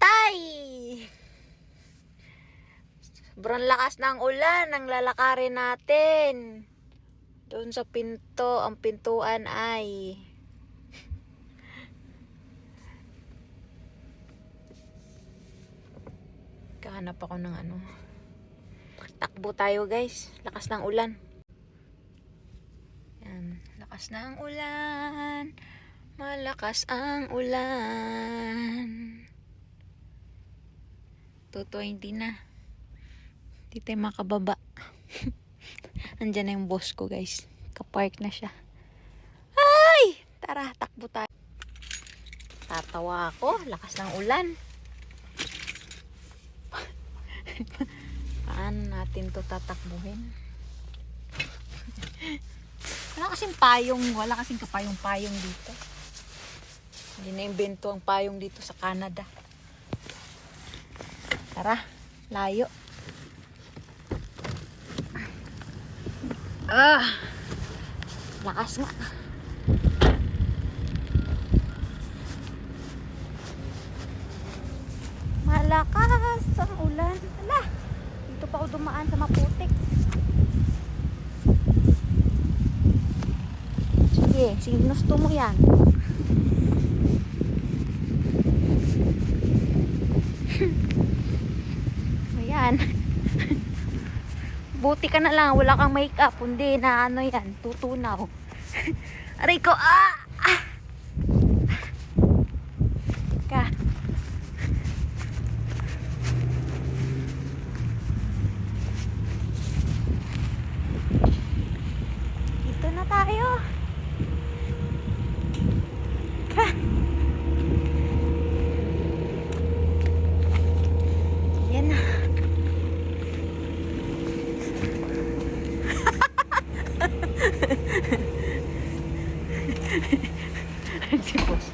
Tay! Sobrang lakas ng ulan ang lalakarin natin. Doon sa pinto, ang pintuan ay kahanap ako ng ano. Takbo tayo guys. Lakas ng ulan. Yan. Lakas ng ulan. Malakas ang ulan. 2:20 na. Hindi tayo makababa. Andyan na yung boss ko guys. Kapark na siya. Ay! Tara, takbo tayo. Tatawa ako. Lakas ng ulan. Paano natin to tatakbuhin? Wala kasing payong. Wala kasing kapayong-payong dito. Hindi na imbento ang payong dito sa Canada. Tara, layo. Lakas nga. Malakas ang ulan. Ala, dito pa ako dumaan sa maputik. Sige, sinusto mo yan. Ayan. Buti ka na lang, wala kang makeup. Hindi na ano yan, tutunaw. Aray ko, Ka. Dito na tayo. Ka. Yan na. Si boss.